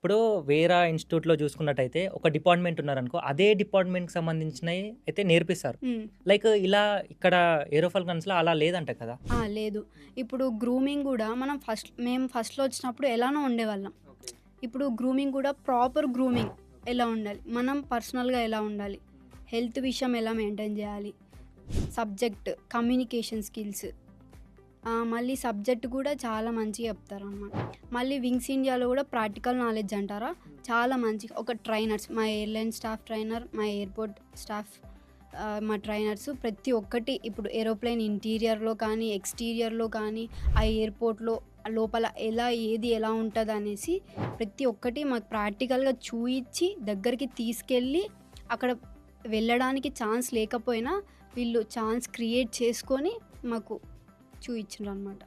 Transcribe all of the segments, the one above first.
ఇప్పుడు వేరే ఇన్‌స్టిట్యూట్‌లో చూసుకున్నట్టయితే ఒక డిపార్ట్‌మెంట్ ఉన్నారనుకో, అదే డిపార్ట్‌మెంట్‌కి సంబంధించినయి అయితే నేర్పిస్తారు. హ్మ్. లైక్ ఇలా ఇక్కడ ఏరోఫాల్కన్స్‌లో అలా లేదంట కదా! లేదు. ఇప్పుడు గ్రూమింగ్ గూడా మేము ఫస్ట్‌లో వచ్చినప్పుడు ఎలానో ఉండేవాళ్ళం. ఇప్పుడు గ్రూమింగ్ గూడా ప్రాపర్ గ్రూమింగ్ ఎలా ఉండాలి? మనం పర్సనల్‌గా ఎలా ఉండాలి? హెల్త్ విషయం ఎలా మెయింటైన్ జేయాలి? సబ్జెక్ట్, కమ్యూనికేషన్ స్కిల్స్ మళ్ళీ సబ్జెక్ట్ గూడా చాలా మంచిగా చెప్తారనమాట. మళ్ళీ వింగ్స్ ఇండియాలో గూడా ప్రాక్టికల్ నాలెడ్జ్ అంటారా? చాలా మంచిగా ఒక ట్రైనర్స్ మా ఎయిర్‌లైన్ స్టాఫ్ ట్రైనర్, మా ఎయిర్‌పోర్ట్ స్టాఫ్ మా ట్రైనర్స్ ప్రతి ఒక్కటి ఇప్పుడు ఏరోప్లేన్ ఇంటీరియర్‌లో కానీ, ఎక్స్‌టీరియర్‌లో కానీ, ఆ ఎయిర్‌పోర్ట్‌లో లోపల ఏది ఎలా ఉంటదనేసి ప్రతి ఒక్కటి మాకు ప్రాక్టికల్‌గా చూయించి, దగ్గరికి తీసుకెళ్ళి అక్కడ వెళ్ళడానికి ఛాన్స్ లేకపోయినా వీళ్ళు ఛాన్స్ క్రియేట్ చేసుకొని మాకు చూయించిండ్రనమాట.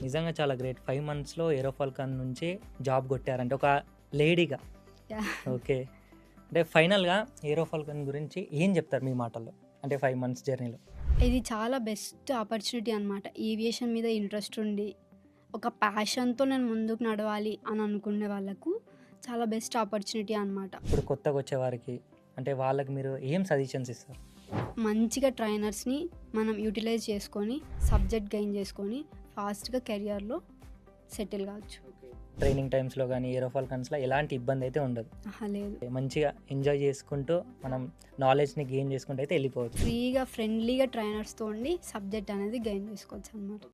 నిజంగా చాలా గ్రేట్. 5 మంత్స్‌లో ఏరోఫాల్కన్ నుంచి జాబ్ కొట్టారంటే ఒక లేడీగా. యాహ్! ఓకే. అంటే ఫైనల్‌గా ఏరోఫాల్కన్ గురించి ఏం చెప్తారు మీ మాటల్లో? అంటే 5 మంత్స్ జర్నీలో? ఇది చాలా బెస్ట్ ఆపర్చునిటీ అనమాట. ఏవియేషన్ మీద ఇంట్రెస్ట్ ఉండి, ఒక ప్యాషన్‌తో నేను ముందుకు నడవాలి అని అనుకునే వాళ్ళకు చాలా బెస్ట్ ఆపర్చునిటీ అనమాట. ఇప్పుడు కొత్తగొచ్చేవారికి అంటే వాళ్ళకి మీరు ఏం సజెషన్స్ ఇస్తారు? మంచిగా ట్రైనర్స్‌ని మనం యుటిలైజ్ చేసుకొని, సబ్జెక్ట్ గెయిన్ చేసుకొని, ఫాస్ట్‌గా కెరియర్‌లో సెటిల్ కావచ్చు. ట్రైనింగ్ టైమ్స్‌లో గానీ, ఏరోఫాల్కన్స్‌లో ఎలాంటి ఇబ్బందయితే ఉండదు. అహా! లేదు. మంచిగా ఎంజాయ్ చేసుకుంటూ మనం నాలెడ్జ్‌ని గెయిన్ చేసుకుంటూ అయితే ఎళ్ళిపోవచ్చు. ఫ్రీగా, ఫ్రెండ్లీగా ట్రైనర్స్‌తో ఉండి సబ్జెక్ట్ అనేది గెయిన్ చేసుకోవచ్చనమాట.